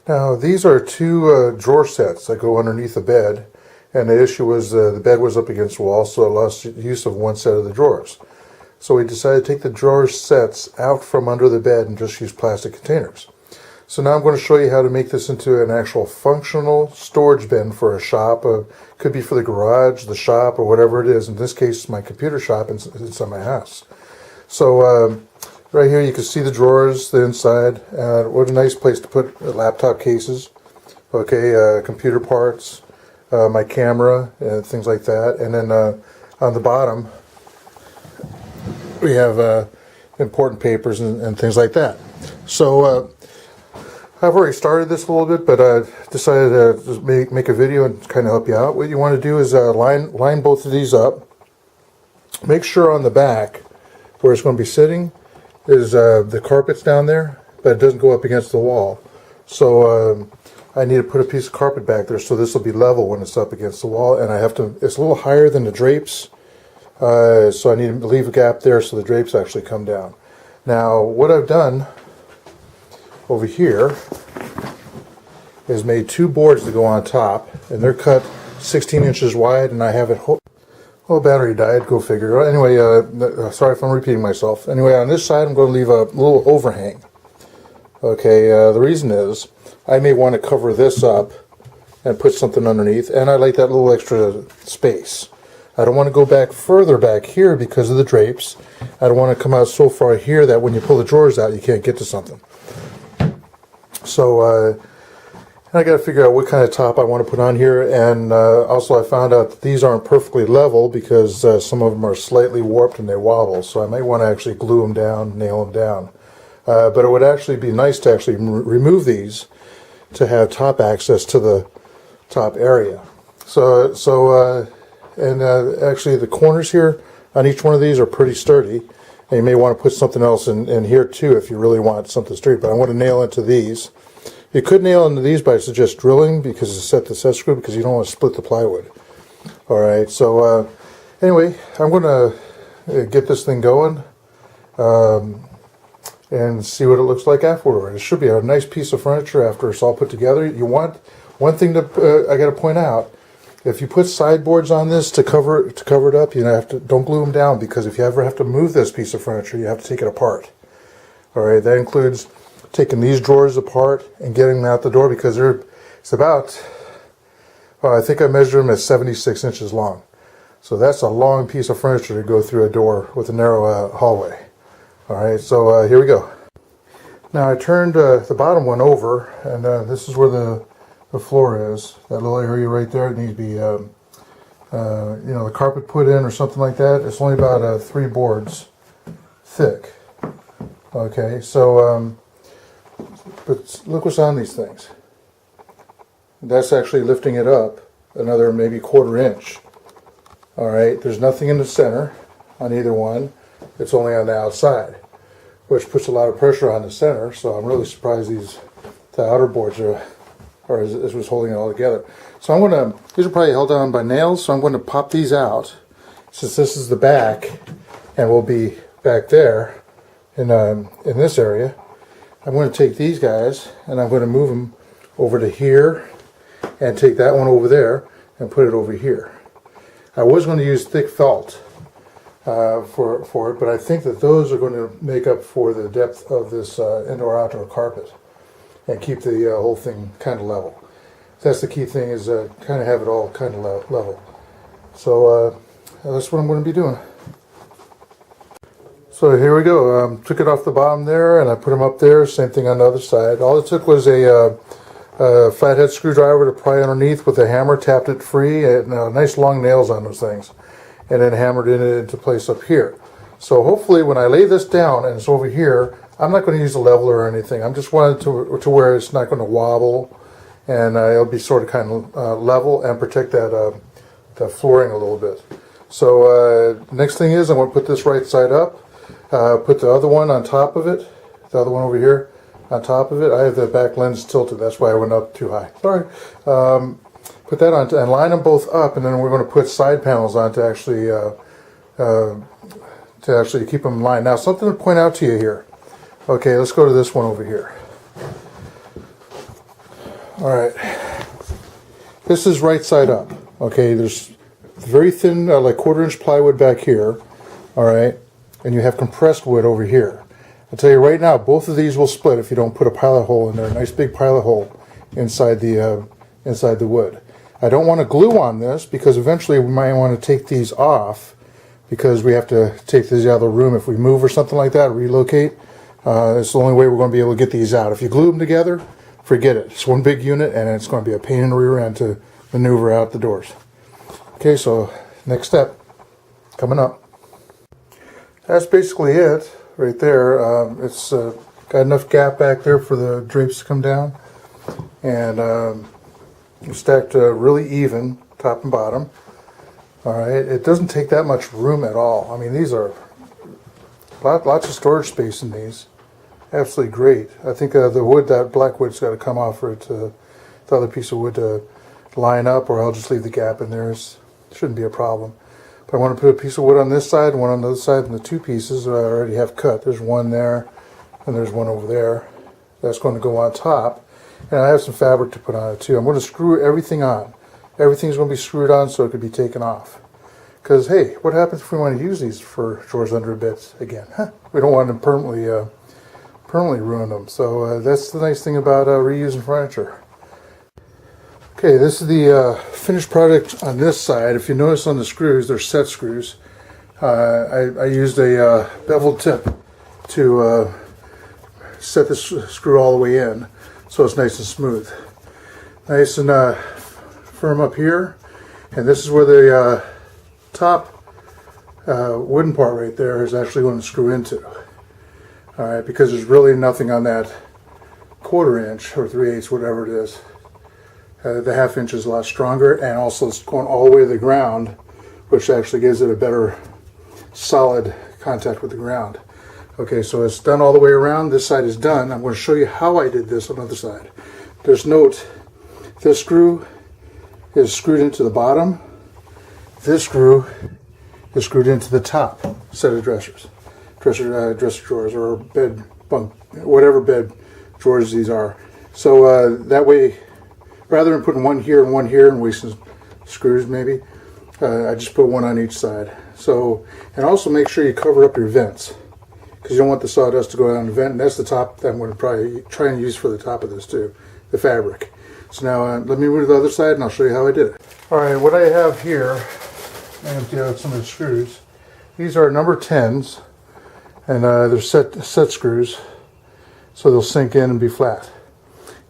Now these are two drawer sets that go underneath the bed, and the issue was the bed was up against the wall, so I lost use of one set of the drawers. So we decided to take the drawer sets out from under the bed and just use plastic containers. So now I'm going to show you how to make this into an actual functional storage bin for a shop. Could be for the garage, the shop, or whatever it is. In this case, my computer shop inside my house. So right here you can see the drawers, the inside. What a nice place to put laptop cases, okay, computer parts, my camera, and things like that. And then on the bottom we have important papers and things like that. So I've already started this a little bit, but I decided to make a video and kind of help you out. What you want to do is line both of these up. Make sure on the back, where it's going to be sitting, is the carpet's down there, but it doesn't go up against the wall. So I need to put a piece of carpet back there, so this will be level when it's up against the wall. And I have to, it's a little higher than the drapes, so I need to leave a gap there so the drapes actually come down. Now, what I've done over here is made two boards to go on top, and they're cut 16 inches wide, and I have it, oh, battery died, go figure. Anyway, sorry if I'm repeating myself. Anyway, on this side I'm going to leave a little overhang. Okay, the reason is I may want to cover this up and put something underneath, and I like that little extra space. I don't want to go back further back here because of the drapes. I don't want to come out so far here that when you pull the drawers out you can't get to something. So I got to figure out what kind of top I want to put on here, and also I found out that these aren't perfectly level because some of them are slightly warped and they wobble, so I might want to actually glue them down, nail them down. But it would actually be nice to actually remove these to have top access to the top area. Actually the corners here on each one of these are pretty sturdy, and you may want to put something else in here too if you really want something straight, but I want to nail into these. You could nail into these by just drilling because it's set to set screw, because you don't want to split the plywood. Alright, so anyway, I'm going to get this thing going and see what it looks like afterward. It should be a nice piece of furniture after it's all put together. You want, one thing that I got to point out, if you put sideboards on this to cover it up, you have to, don't glue them down, because if you ever have to move this piece of furniture, you have to take it apart. Alright, that includes taking these drawers apart and getting them out the door, because it's about, well, I think I measured them at 76 inches long. So that's a long piece of furniture to go through a door with a narrow hallway. Alright, so here we go. Now I turned the bottom one over, and this is where the floor is. That little area right there, it needs to be, the carpet put in or something like that. It's only about 3 boards thick. Okay, so but look what's on these things. That's actually lifting it up another maybe 1/4 inch. Alright, there's nothing in the center on either one. It's only on the outside, which puts a lot of pressure on the center, so I'm really surprised the outer boards is what's holding it all together. So these are probably held down by nails, so I'm going to pop these out, since this is the back and will be back there in this area. I'm going to take these guys and I'm going to move them over to here and take that one over there and put it over here. I was going to use thick felt for it, but I think that those are going to make up for the depth of this indoor-outdoor carpet and keep the whole thing kind of level. That's the key thing, is kind of have it all kind of level. So that's what I'm going to be doing. So here we go. Took it off the bottom there and I put them up there. Same thing on the other side. All it took was a flathead screwdriver to pry underneath with a hammer, tapped it free, and nice long nails on those things, and then hammered it into place up here. So hopefully when I lay this down and it's over here, I'm not going to use a leveler or anything. I'm just wanting to where it's not going to wobble, and it'll be sort of kind of level and protect that flooring a little bit. So next thing is I'm going to put this right side up. Put the other one on top of it, the other one over here on top of it. I have the back lens tilted, that's why I went up too high. Sorry. Put that on and line them both up, and then we're going to put side panels on to actually keep them in line. Now, something to point out to you here. Okay, let's go to this one over here. All right. This is right side up. Okay, there's very thin, like 1/4 inch plywood back here. All right, and you have compressed wood over here. I'll tell you right now, both of these will split if you don't put a pilot hole in there, a nice big pilot hole inside the wood. I don't want to glue on this because eventually we might want to take these off because we have to take these out of the room if we move or something like that, relocate. It's the only way we're going to be able to get these out. If you glue them together, forget it. It's one big unit and it's going to be a pain in the rear end to maneuver out the doors. Okay, so next step coming up. That's basically it right there. It's got enough gap back there for the drapes to come down, and stacked really even top and bottom. All right, it doesn't take that much room at all. I mean, these are lots of storage space in these. Absolutely great. I think the wood, that black wood's got to come off for it to, the other piece of wood to line up, or I'll just leave the gap in there. It shouldn't be a problem. But I want to put a piece of wood on this side, one on the other side, and the two pieces I already have cut. There's one there, and there's one over there. That's going to go on top. And I have some fabric to put on it too. I'm going to screw everything on. Everything's going to be screwed on so it could be taken off. Because, hey, what happens if we want to use these for drawers under beds again? We don't want to permanently ruin them. So that's the nice thing about reusing furniture. Okay, this is the finished product on this side. If you notice on the screws, they're set screws. I used a beveled tip to set this screw all the way in so it's nice and smooth. Nice and firm up here. And this is where the top wooden part right there is actually going to screw into. Alright, because there's really nothing on that 1/4 inch or 3/8, whatever it is. The 1/2 inch is a lot stronger, and also it's going all the way to the ground, which actually gives it a better solid contact with the ground. Okay, so it's done all the way around. This side is done. I'm going to show you how I did this on the other side. Just note, this screw is screwed into the bottom. This screw is screwed into the top set of dresser drawers, or bed bunk, whatever bed drawers these are. So that way, rather than putting one here and wasting screws maybe, I just put one on each side. So, and also make sure you cover up your vents, because you don't want the sawdust to go down the vent, and that's the top that I'm going to probably try and use for the top of this too, the fabric. So now let me move to the other side and I'll show you how I did it. Alright, what I have here, I empty out some of the screws. These are number 10s, and they're set screws, so they'll sink in and be flat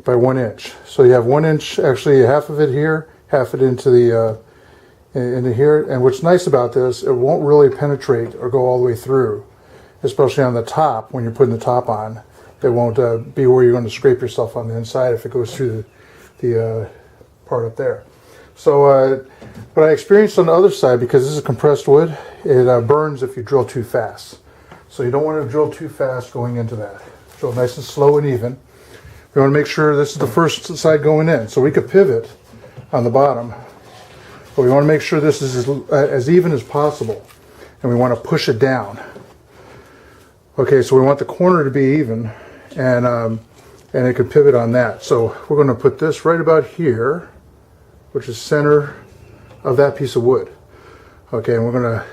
by 1 inch. So you have 1 inch, actually half of it here, half it into the into here. And what's nice about this, it won't really penetrate or go all the way through, especially on the top. When you're putting the top on, it won't be where you're going to scrape yourself on the inside if it goes through the part up there. So what I experienced on the other side, because this is compressed wood, it burns if you drill too fast. So you don't want to drill too fast going into that. Drill nice and slow and even. We want to make sure this is the first side going in. So we could pivot on the bottom, but we want to make sure this is as even as possible, and we want to push it down. Okay, so we want the corner to be even, and it could pivot on that. So we're going to put this right about here, which is center of that piece of wood. Okay, and we're going to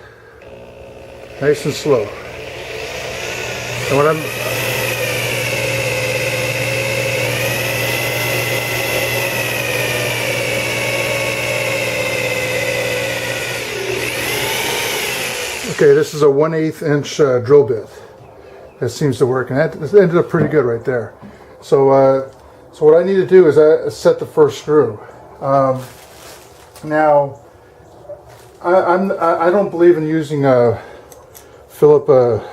nice and slow. And what I'm okay, this is a 1/8 inch drill bit. That seems to work, and that ended up pretty good right there. So, so what I need to do is set the first screw. Now, I don't believe in using Phillips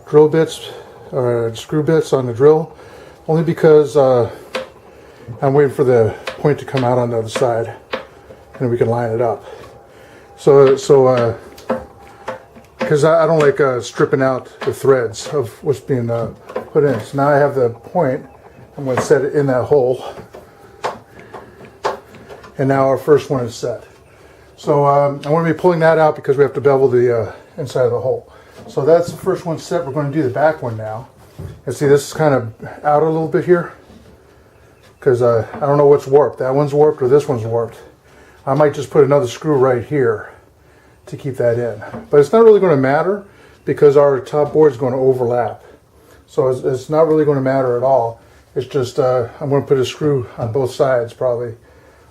drill bits or screw bits on the drill, only because I'm waiting for the point to come out on the other side, and we can line it up. Because I don't like stripping out the threads of what's being put in. So now I have the point. I'm going to set it in that hole. And now our first one is set. So I'm going to be pulling that out because we have to bevel the inside of the hole. So that's the first one set. We're going to do the back one now. And see, this is kind of out a little bit here. because I don't know what's warped. That one's warped or this one's warped. I might just put another screw right here to keep that in. But it's not really going to matter because our top board is going to overlap. So it's not really going to matter at all. It's just I'm going to put a screw on both sides probably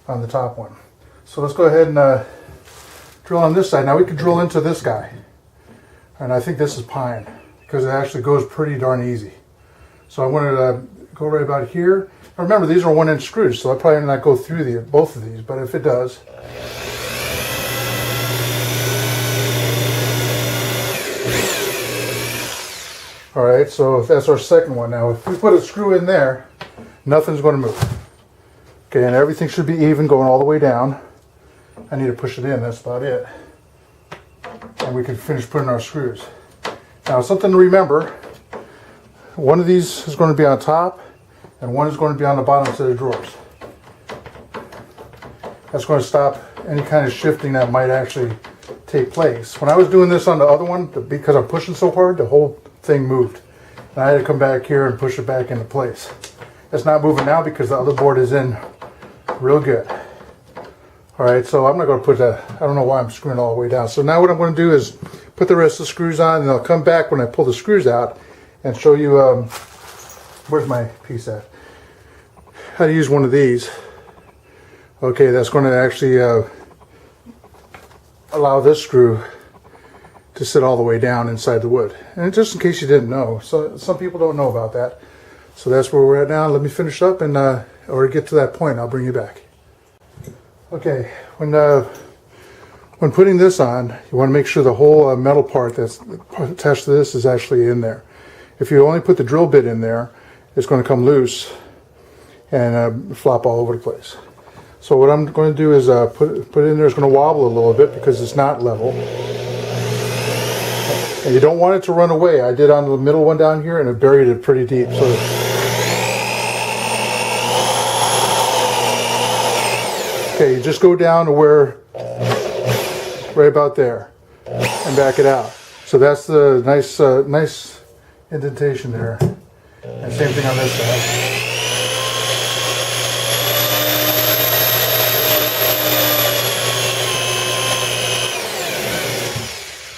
on the top one. So let's go ahead and drill on this side. Now we can drill into this guy. And I think this is pine because it actually goes pretty darn easy. So I'm going to go right about here. Now remember, these are 1-inch screws, so I'll probably not go through both of these, but if it does. All right, so that's our second one. Now, if we put a screw in there, nothing's going to move. Okay, and everything should be even going all the way down. I need to push it in, that's about it. And we can finish putting our screws. Now, something to remember, one of these is going to be on top, and one is going to be on the bottom set of drawers. That's going to stop any kind of shifting that might actually take place. When I was doing this on the other one, because I'm pushing so hard, the whole thing moved. And I had to come back here and push it back into place. It's not moving now because the other board is in real good. All right, so I'm not going to put that, I don't know why I'm screwing all the way down. So now what I'm going to do is put the rest of the screws on, and I'll come back when I pull the screws out and show you, where's my piece at? How to use one of these. Okay, that's going to actually allow this screw to sit all the way down inside the wood. And just in case you didn't know, so some people don't know about that. So that's where we're at now. Let me finish up and or get to that point, I'll bring you back. Okay, when putting this on, you want to make sure the whole metal part that's attached to this is actually in there. If you only put the drill bit in there, it's going to come loose and flop all over the place. So what I'm going to do is put it in there. It's going to wobble a little bit because it's not level. And you don't want it to run away. I did on the middle one down here and it buried it pretty deep. So okay, you just go down to where, right about there, and back it out. So that's the nice indentation there. And same thing on this side.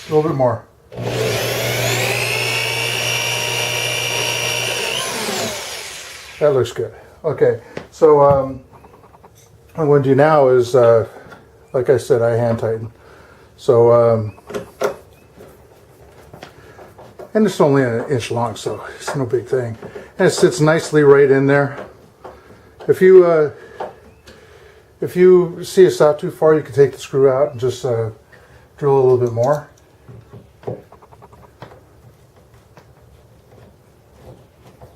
A little bit more. That looks good. Okay, so what I'm going to do now is, like I said, I hand tighten. So, and it's only an inch long, so it's no big thing. And it sits nicely right in there. If you see it stop too far, you can take the screw out and just drill a little bit more.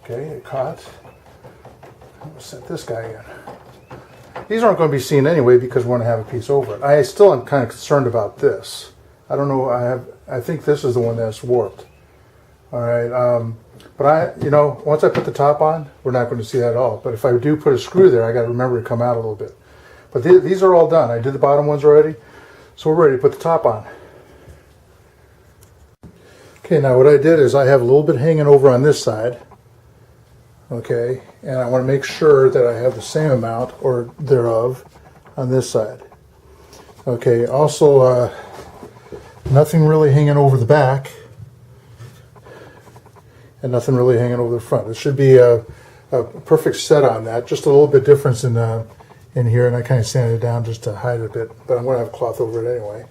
Okay, it caught. We'll set this guy in. These aren't going to be seen anyway because we're going to have a piece over it. I still am kind of concerned about this. I don't know. I think this is the one that's warped. All right. But once I put the top on, we're not going to see that at all. But if I do put a screw there, I got to remember to come out a little bit. But these are all done. I did the bottom ones already, so we're ready to put the top on. Okay. Now what I did is I have a little bit hanging over on this side. Okay, and I want to make sure that I have the same amount or thereof on this side. Okay, also nothing really hanging over the back and nothing really hanging over the front. It should be a perfect set on that. Just a little bit difference in here, and I kind of sanded it down just to hide it a bit, but I'm going to have cloth over it anyway.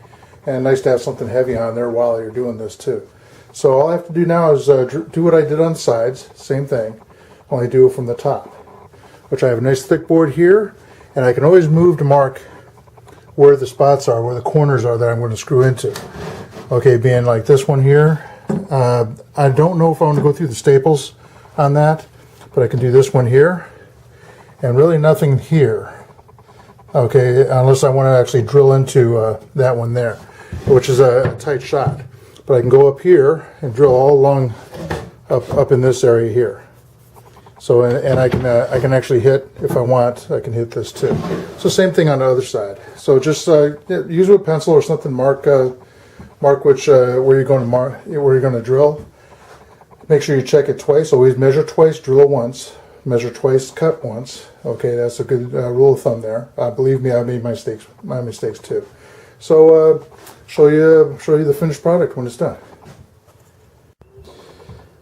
And nice to have something heavy on there while you're doing this too. So all I have to do now is do what I did on the sides, same thing. Only do it from the top, which I have a nice thick board here, and I can always move to mark where the spots are, where the corners are that I'm going to screw into. Okay, being like this one here, I don't know if I want to go through the staples on that, but I can do this one here, and really nothing here. Okay, unless I want to actually drill into that one there, which is a tight shot. But I can go up here and drill all along up in this area here. So, and I can actually hit, if I want, I can hit this too. So same thing on the other side. So just use a pencil or something, mark which where you're going to drill. Make sure you check it twice. Always measure twice, drill once. measure twice, cut once. Okay, that's a good rule of thumb there. Believe me, I made my mistakes too. So show you the finished product when it's done.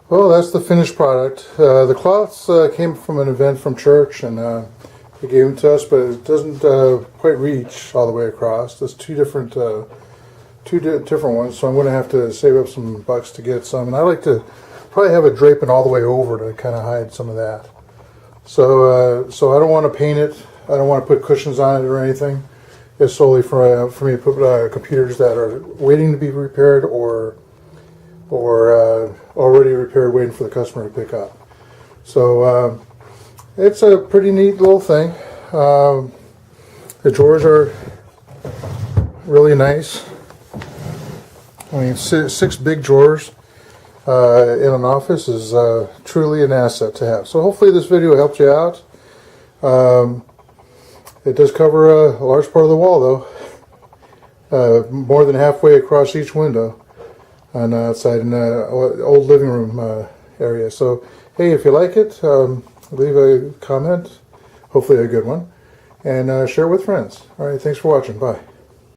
Well, that's the finished product. The cloths came from an event from church, and they gave them to us, but it doesn't quite reach all the way across. There's two different ones, so I'm going to have to save up some bucks to get some. And I like to probably have it draping all the way over to kind of hide some of that. So I don't want to paint it. I don't want to put cushions on it or anything. It's solely for me to put computers that are waiting to be repaired or already repaired, waiting for the customer to pick up. So it's a pretty neat little thing. The drawers are really nice. I mean, 6 big drawers in an office is truly an asset to have. So hopefully this video helped you out. It does cover a large part of the wall, though, more than halfway across each window on outside in the old living room area. So hey, if you like it, leave a comment, hopefully a good one, and share it with friends. All right, thanks for watching. Bye.